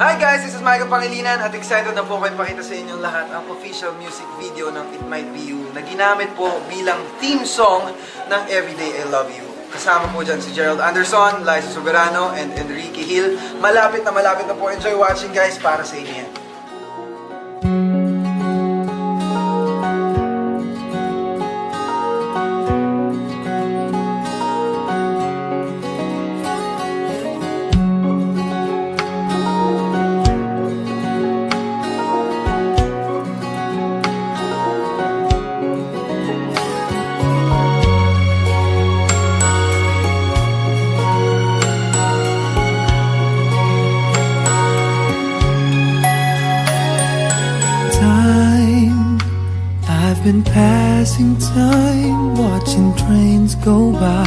Hi guys, this is Michael Pangilinan at excited na po ko ipakita sa inyong lahat ang official music video ng It Might Be You na ginamit po bilang theme song ng Everyday I Love You. Kasama po dyan si Gerald Anderson, Liza Soberano, and Enrique Hill. Malapit na po. Enjoy watching guys, para sa inyo yan. I've been passing time, watching trains go by.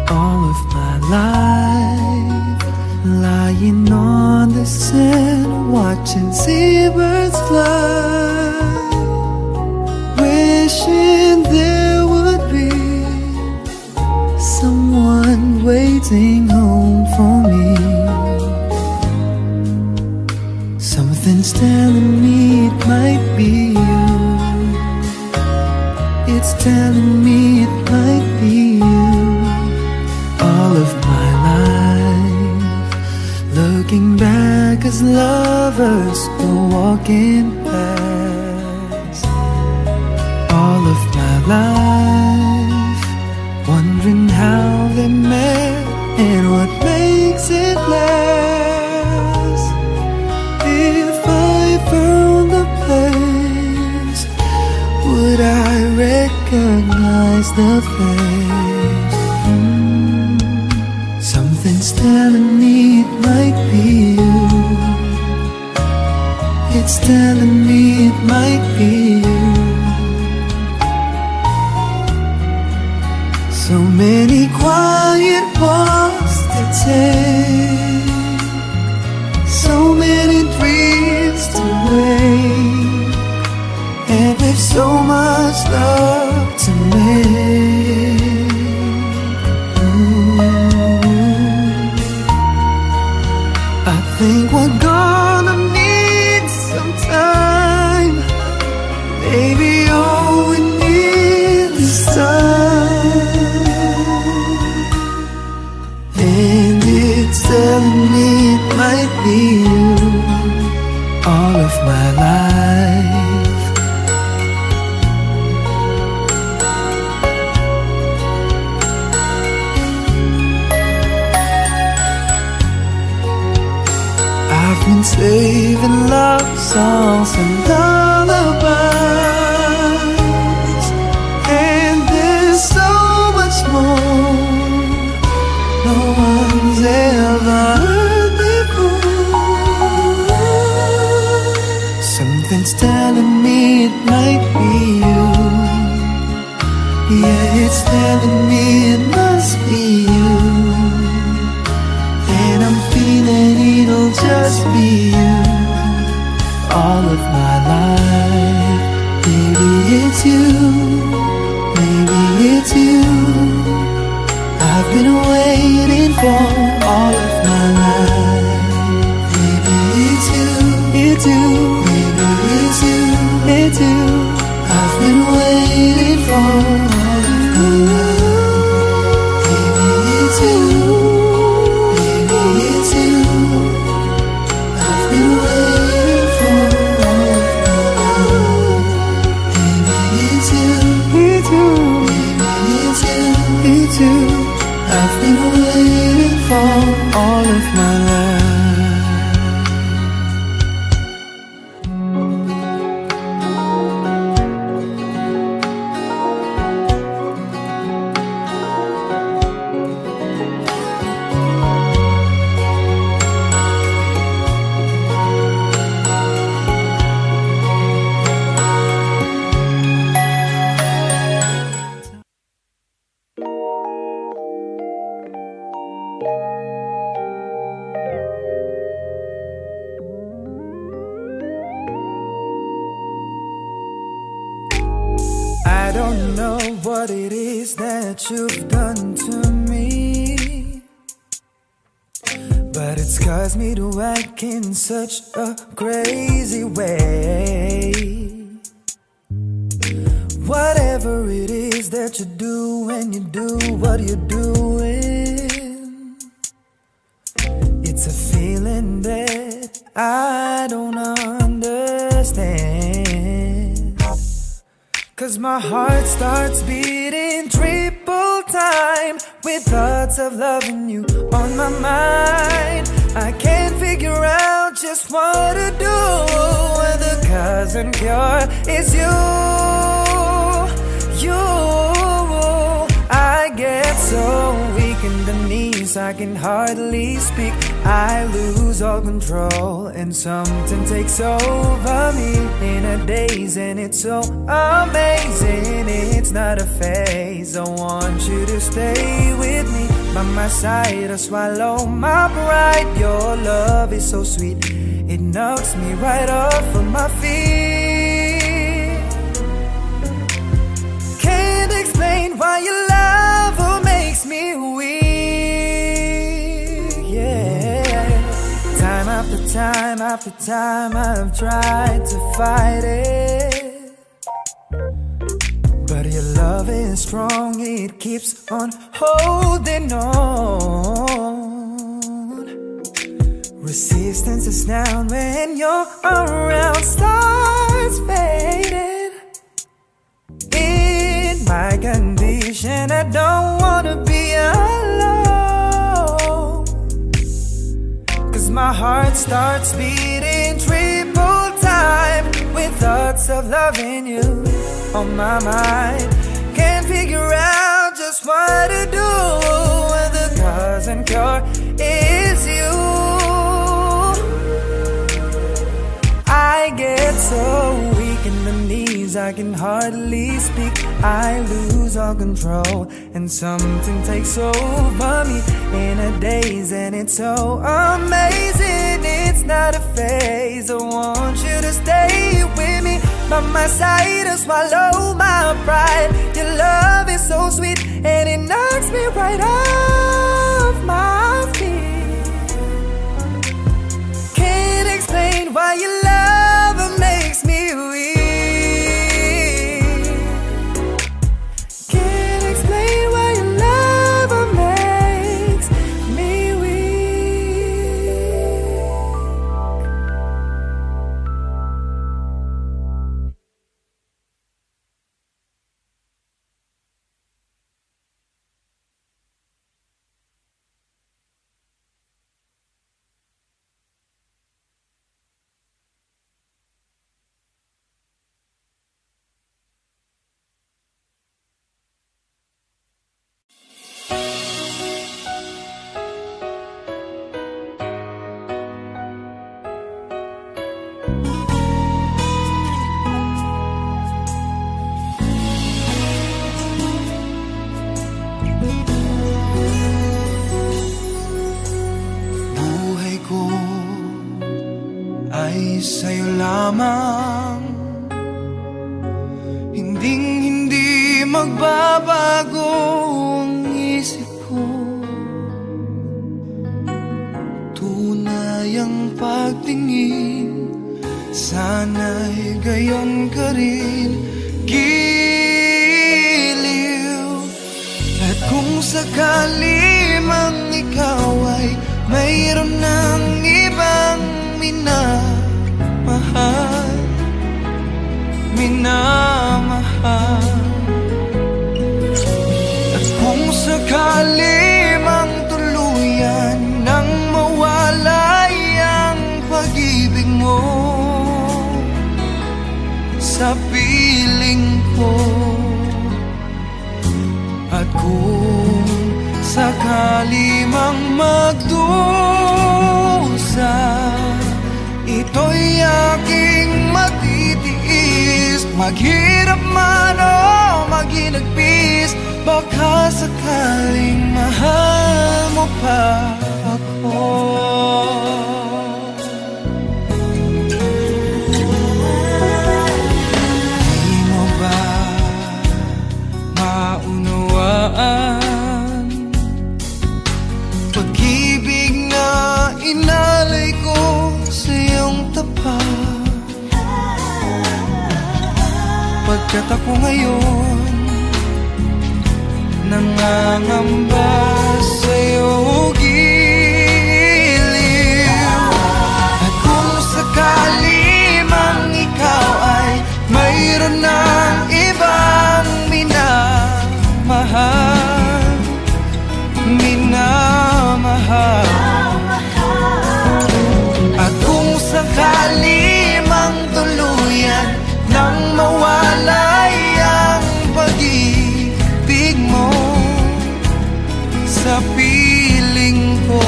All of my life, lying on the sand, watching seabirds fly, wishing there would be someone waiting home for me. Something's telling me it might be you. It's telling me it might be you. All of my life, looking back as lovers go walking past. All of my life, wondering how they met and what makes it last. If I found the place, would I recognize the face? Something's telling me it might be you. It's telling me it might be you. So many quiet walks to take, so many dreams to make, and with so much love to make. I think we're gonna need some time. Baby, all we need is time. And it's telling me it might be you. All of my life, I've been saving love songs and lullabies, and there's so much more no one's ever heard before. Something's telling me it might be you. Yeah, it's telling me it must be you. And I'm feeling it'll just be you. All of my life, baby, it's you. Baby, it's you. I've been waiting for all of my life. Baby, it's you. It's you. Baby, it's you. It's you. I've been waiting for all of my life. Baby, it's you. Baby, it's you. I've been waiting for all of my life. Baby, it's you. It's you. Baby, it's you. It's you. I've been waiting for all of my life. I don't know what it is that you've done to me, but but it scars me to act in such a crazy way. Whatever it is that you do when you do what you're doing, it's a feeling that I don't understand. 'Cause my heart starts beating triple time with thoughts of loving you on my mind. I can't figure out just what to do when the cause and cure is you. I get so weak in the knees, I can hardly speak. I lose all control and something takes over me in a daze, and it's so amazing. It's not a phase. I want you to stay with me by my side. I swallow my pride. Your love is so sweet, it knocks me right off of my feet. Can't explain why your love makes me weak. Yeah, time after time after time I've tried to fight it, but your love is strong, it keeps on holding on. Resistance is down when you're around, starts fading. In my condition, I don't wanna be alone, 'cause my heart starts beating triple time with thoughts of loving you on my mind. Can't figure out just what to do when the cause and cure is you. I get so weak in the knees, I can hardly speak. I lose all control and something takes over me in a daze, and it's so amazing. It's not a phase. I want you to stay with me by my side and swallow my pride. Your love is so sweet and it knocks me right off my feet. Can't explain why your love makes me weak. Can't explain why your love makes me weak. Sa'yo lamang, hindi magbabago ang isip ko. Tunay ang pagtingin, sana'y gayon ka rin, giliw. At kung sakali mang ikaw ay mayroon ng ibang minamahal, at kung sakali mang tuluyan nang mawalay ang pag-ibig mo sa piling ko, at kung sakali mang magdusa, ito'y aking matitiis. Maghirap man o maghinagpis, baka sakaling mahal mo pa ako. Di mo ba maunawaan pag-ibig na Kaya't ako ngayon nangangamba sa'yo giliw. At kung sakali mang ikaw ay mayroon ng ibang minamahal, at kung sakali mang tuluyan nang mawalay ang pag-ibig mo sa piling ko,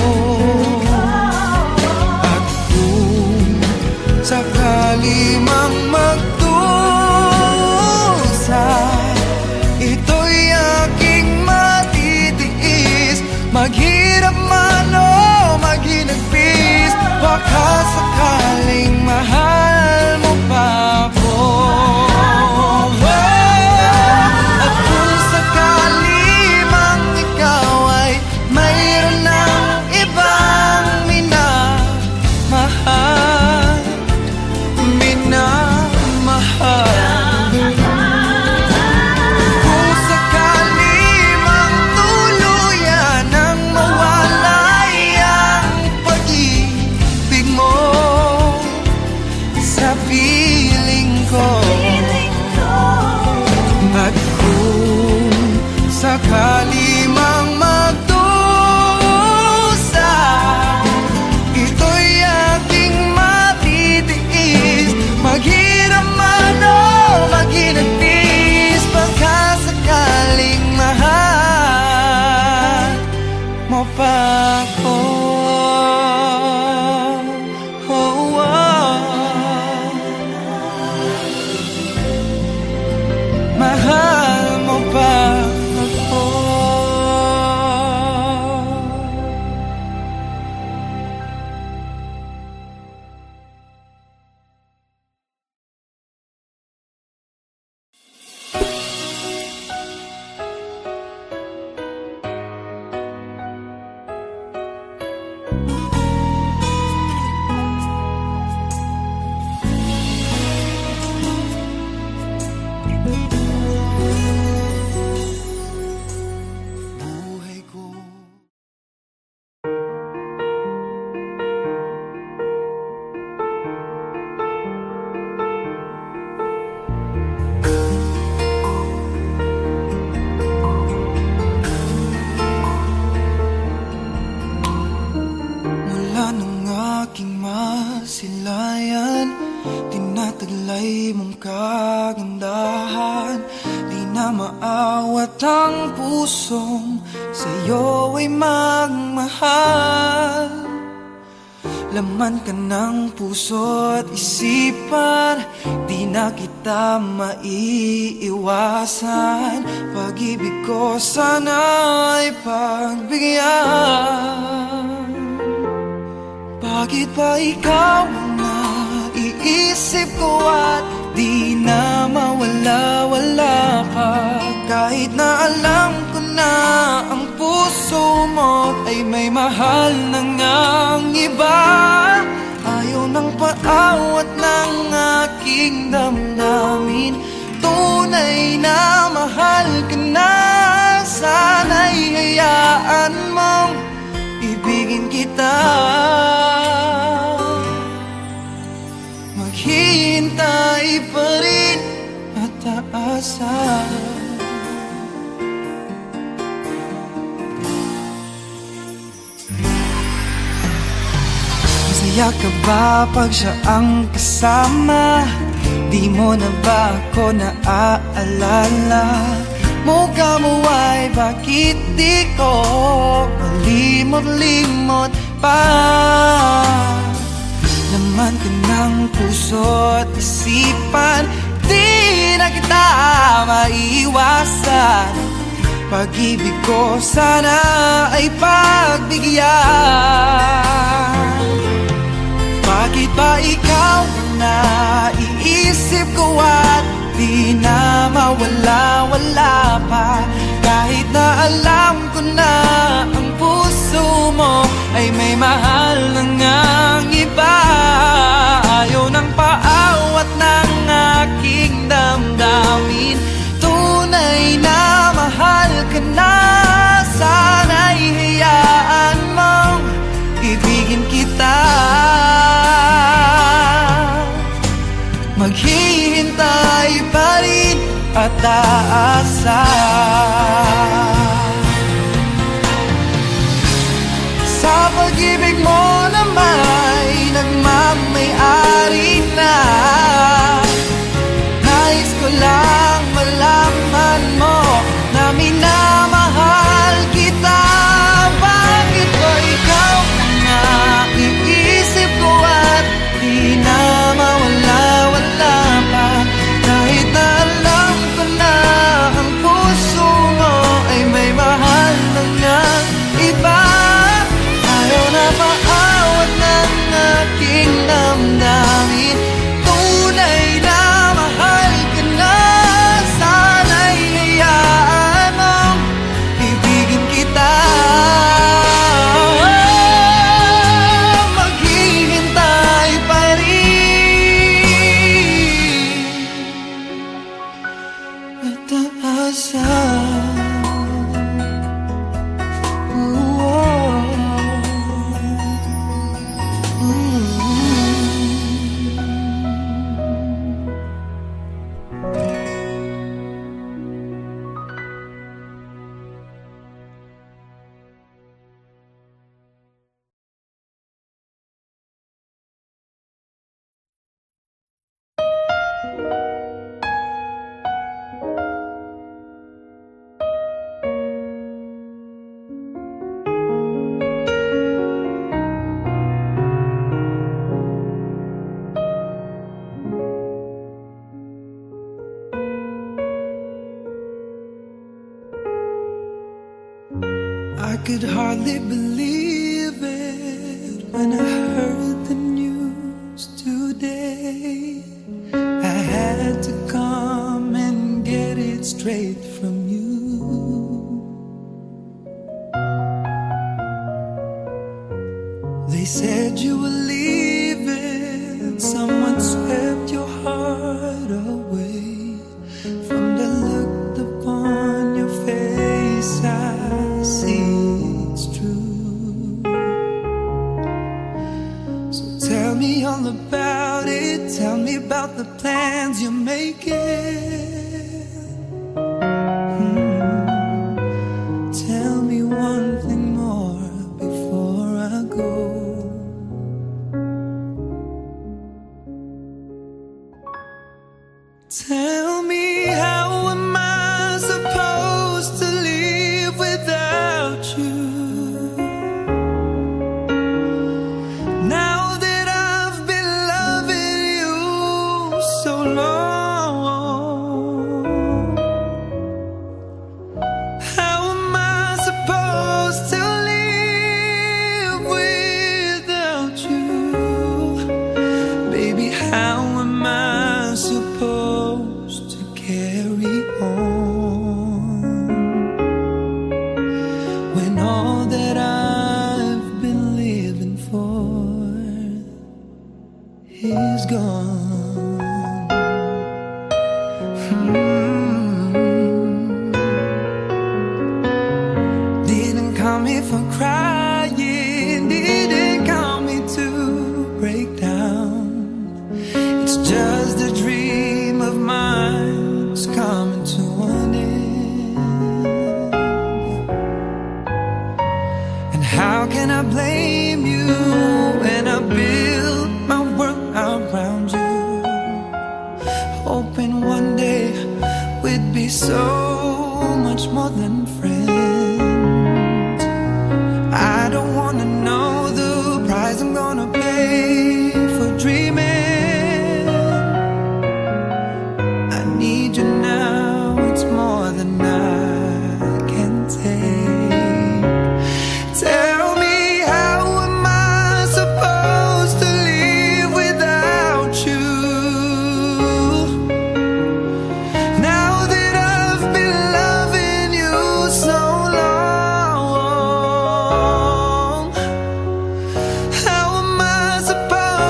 at kung sakali mang magdusa, ito'y aking matitiis. Maghirap man o maghinagpis, baka sakaling mahal mo pa ako. At kung sakali mang ikaw ay mayroon ng ibang minamahal, kung sakali mang tuluyan ang mawalay ang pag-ibig mo sa piling ko, at kung sakali mang magdusa, ito'y aking matitiis. Maghirap man o maghinagpis, baka sakaling mahal mo pa ako. Mahal mo pa ako. Silayan, tinataglay mong kagandahan. Di na maawat ang pusong sa'yo ay magmahal. Laman ka ng puso at isipan, di na kita maiiwasan. Pag-ibig ko sana ay pagbigyan. Bakit ba ikaw ang naiisip ko at di na mawala-wala ka? Kahit na alam ko na ang puso mo ay may mahal na ngang iba. Ayaw ng paawat ng aking damdamin, tunay na mahal ka na. Sana'y hayaan mong ibigin kita. Maghihintay pa rin at aasa. Masaya ka ba pag siya ang kasama? Di mo na ba ako naaalala? Mukha mo ay bakit di ko malimot-limot pa? Laman ka ng puso at isipan, di na kita maiiwasan. Pag-ibig ko sana ay pagbigyan. Bakit ba ikaw na iisip ko at di na mawala-wala pa? Kahit na alam ko na ang puso mo ay may mahal na ngang iba. Ayaw ng paawat ng aking damdamin, could hardly believe it when I heard the news today. I had to come and get it straight from you. They said you were leaving, someone swept your heart away. From the look upon your face, I see it's true. So tell me all about it, tell me about the plans you're making. Tell me one thing more before I go. Tell me, how am I supposed to live without you? Now that I've been loving you so long, how am I supposed to live without you? Baby, how am I supposed to carry on when all that I've been living for is gone? Didn't come here for crying, didn't come here to break down. It's just a dream of mine, it's coming to an end. And how can I blame you when I build my world around you, hoping one day we'd be so much more than friends. I don't wanna know the price I'm gonna pay for dreaming. I need you now, it's more than I can take. Tell me, how am I supposed to live without you? Now that I've been loving you so long, how am I supposed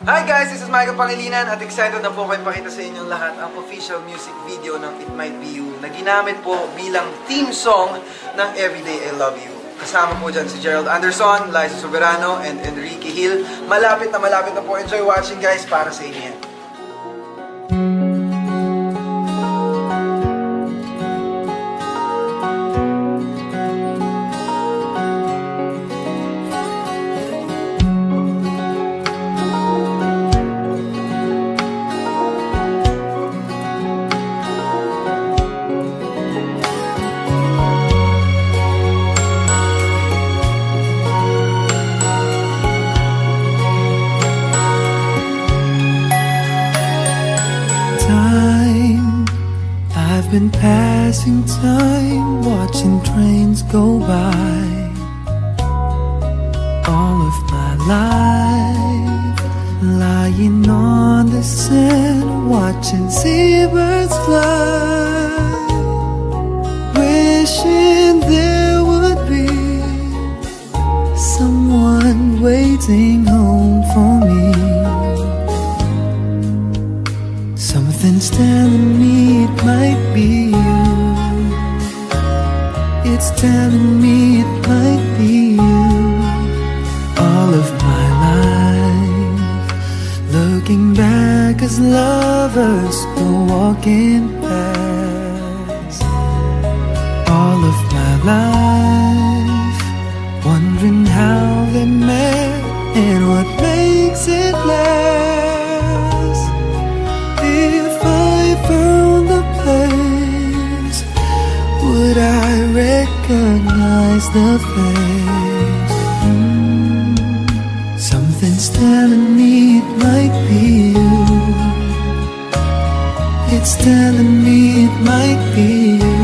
Hi guys, this is Michael Pangilinan at excited na po kayo pakita sa inyong lahat ang official music video ng It Might Be You na ginamit po bilang theme song ng Everyday I Love You. Kasama po dyan si Gerald Anderson, Liza Soberano, and Enrique Hill. Malapit na po. Enjoy watching guys, para sa inyo yan. I've been passing time, watching trains go by. All of my life, lying on the sand, watching seabirds fly. Wishing there would be someone waiting home for me. Something's telling me it might be you. It's telling me it might be you. All of my life, looking back as lovers go walking past. All of my life, wondering how they met and what makes it last. If I found the place, would I recognize the face? Something's telling me it might be you. It's telling me it might be you.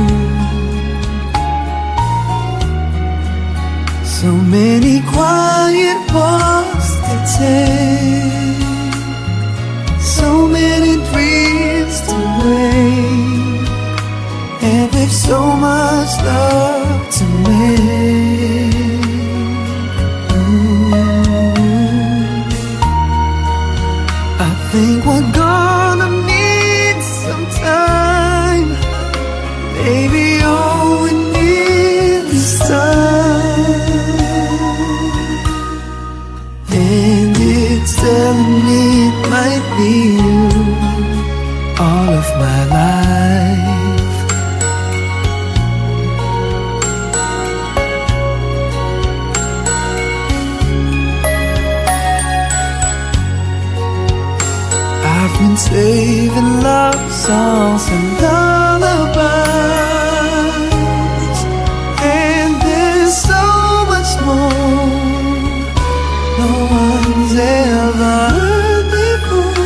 So many quiet walks to take, so many dreams to wake, and with so much love to make. I think we're gonna need some time. Maybe all we need is time. And it's telling me it might be you. All of my life, I've been saving love songs and lullabies, and there's so much more no one's ever heard before.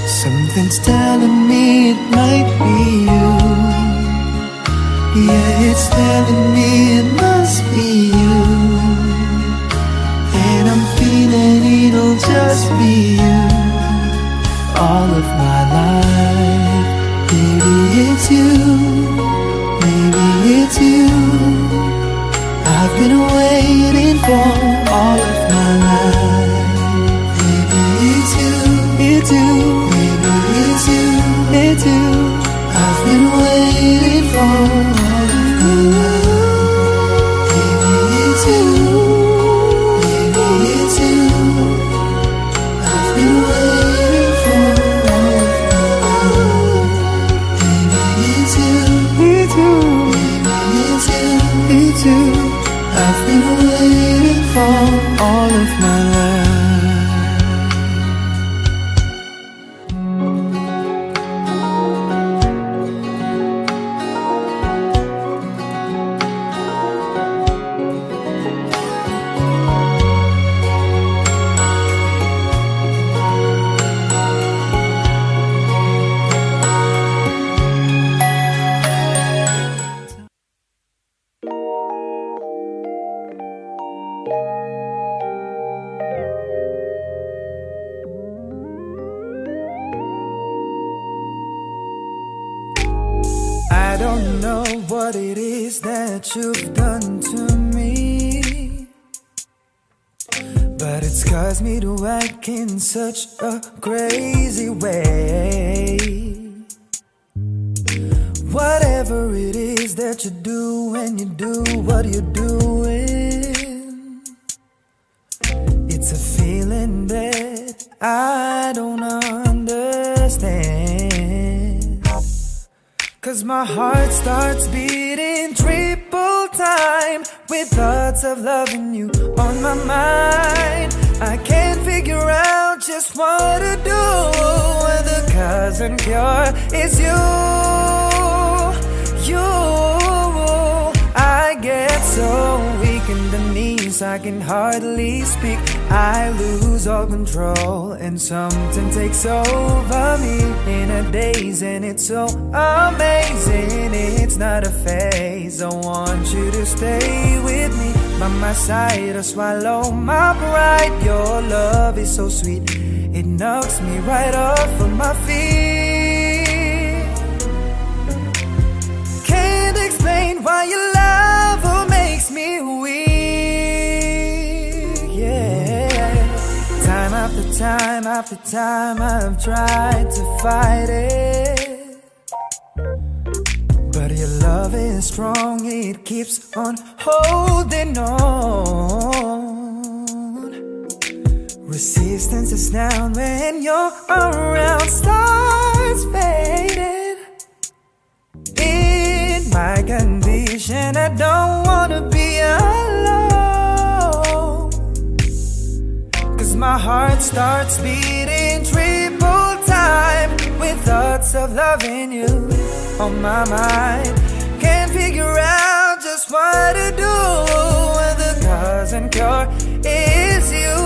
Something's telling me it might be you. Yeah, it's telling me it must be you. And I'm feeling it'll just be you. All of my life, baby, it's you. Maybe it's you I've been waiting for all of my life. Maybe it's you, it's you. Maybe it's you, it's you I've been waiting for all of my life. Maybe it's you, maybe it's you I've been waiting for all of my life. Maybe it's you, it's you. Maybe it's you, it's you I've been waiting for all of my life. I don't know what it is that you've done to me, but it's cause me to act in such a crazy way. Whatever it is that you do when you do what you're doing, it's a feeling that I don't understand. Cause my heart starts beating triple time with thoughts of loving you on my mind. I can't figure out just what to do. The cause and cure is you. I get so weak in the knees, I can hardly speak. I lose all control and something takes over me in a daze, and it's so amazing. It's not a phase. I want you to stay with me by my side or swallow my pride. Your love is so sweet, it knocks me right off of my feet. Can't explain why your love makes me weak, yeah. Time after time after time I've tried to fight it, but your love is strong, it keeps on holding on. Resistance is down when you're around, starts fading. In my condition, I don't wanna be alone, cause my heart starts beating triple time with thoughts of loving you on my mind. Can't figure out just what to do. The cause and cure is you.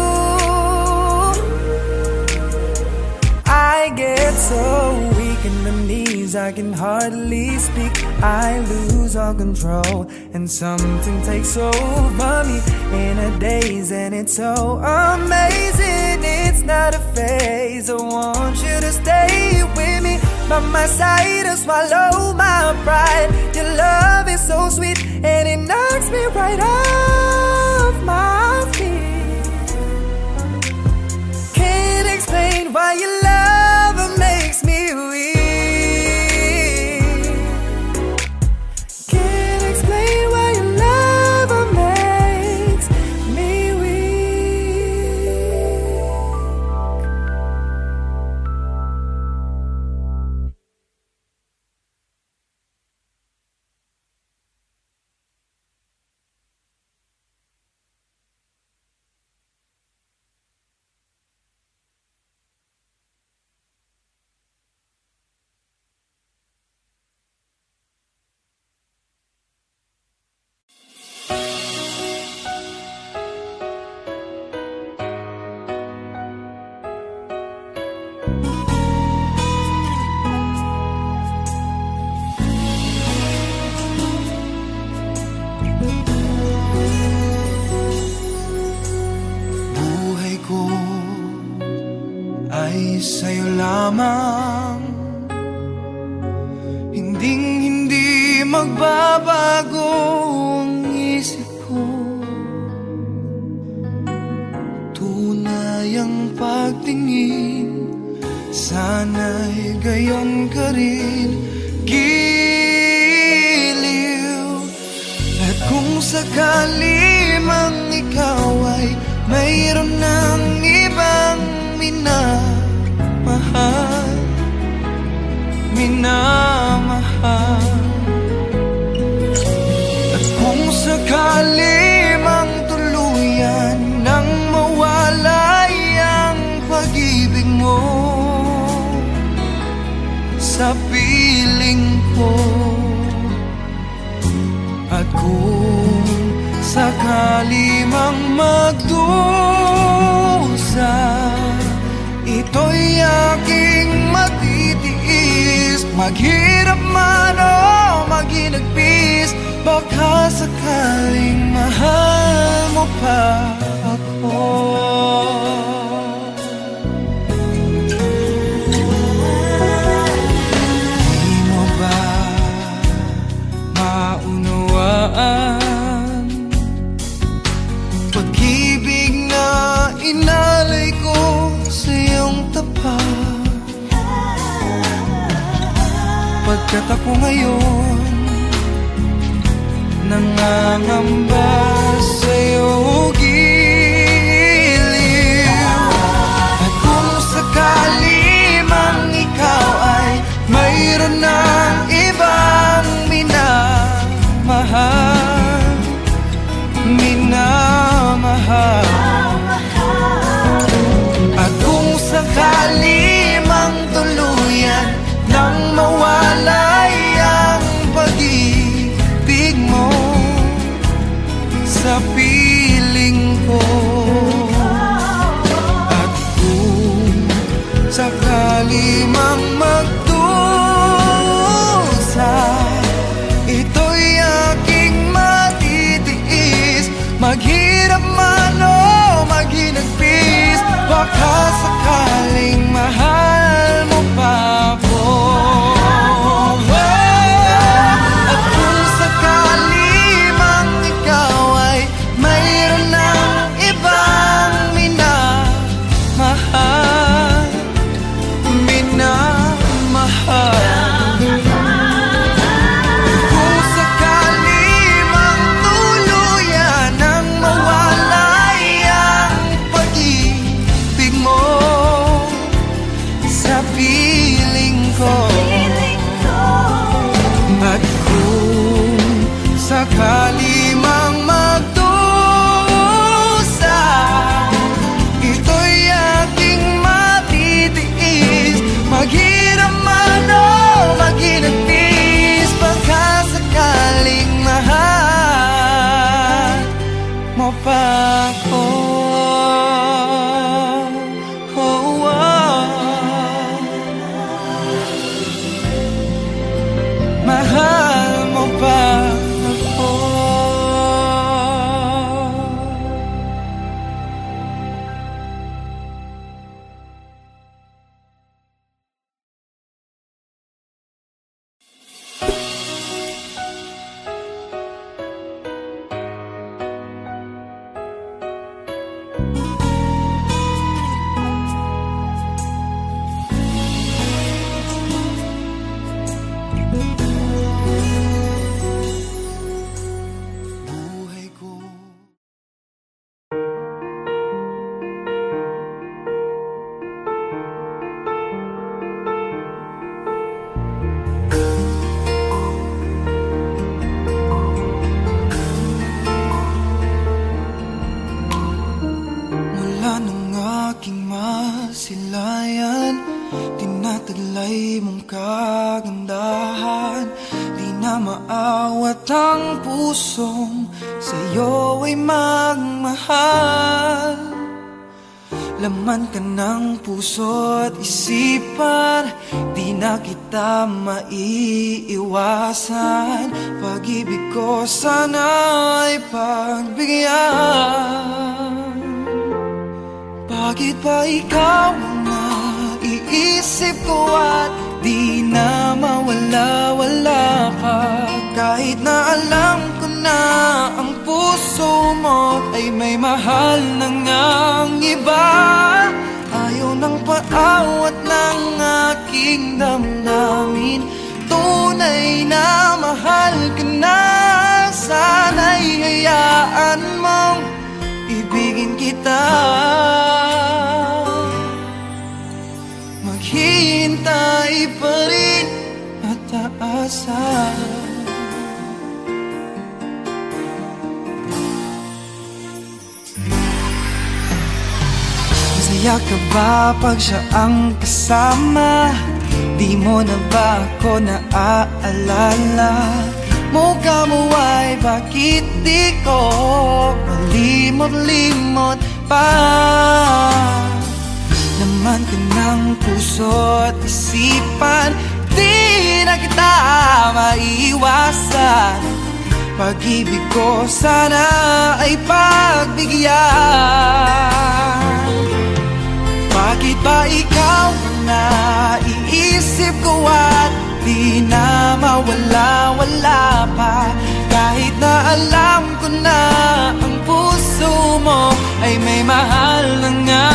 I get so weak in the knees, I can hardly speak. I lose all control and something takes over me in a daze, and it's so amazing. It's not a phase. I want you to stay with me by my side or swallow my pride. Your love is so sweet and it knocks me right off my feet. Can't explain why your love makes me weak. Can't explain why your love makes me weak. Ay sa'yo lamang, hindi magbabago ang isip ko. Tunay ang pagtingin, sana'y gayon ka rin, giliw. At kung sakali mang ikaw ay mayroon ng ibang minamahal, at kung sakali mang tuluyan nang mawalay ang pag-ibig mo sa piling ko, at kung sakali mang magdusa, ito'y aking matitiis. Maghirap man o maginagpis, baka sakaling mahal mo pa ako. Di mo ba maunawaan pag-ibig na ina Pagkat ako ngayon nangangamba sa'yo giliw. At kung sakali mang ikaw ay mayroon ng ibang minamahal, minamahal. At kung sakali mang tuluyan nang mawalay ang pag-ibig mo sa piling ko, at kung sakali mang magdusa, ito'y aking matitiis. Maghirap man o maghinagpis, baka sakaling mahal mo pa ako. At kung sakali mang ikaw ay mayroon ng ibang minamahal, minamahal. Kung sakali mang tuluyan nang mawalay ang pag-ibig mo sa piling ko, at kung sakali mang magdusa, ito'y aking matitiis. Maghirap man o maghinagpis, baka sakaling mahal mo pa ako. Mahal mo pa ako. Buhay ko mula ng aking masilayan, tinataglay mong kagandahan. Di na maawat ang pusong sa'yo ay magmahal. Laman ka ng puso at isipan, di na kita maiiwasan. Pag-ibig ko sana ay pagbigyan. Bakit ba ikaw ang naiisip ko at di na mawala-wala ka? Kahit na alam ko na ang puso mo ay may mahal na ngang iba, ayaw ng paawat ng aking damdamin. Tunay na mahal ka na, sana'y hayaan mong ibigin kita. Maghihintay pa rin at aasa. Masaya ka ba pag siya ang kasama? Di mo na ba ako naaalala? Mukha mo ay bakit di ko malimot-limot pa? Laman ka ng puso at isipan, di na kita maiiwasan. Pag-ibig ko sana ay pagbigyan. Bakit ba ikaw ang naiisip ko at di na mawala-wala pa? Kahit na alam ko na ang puso mo ay may mahal na nga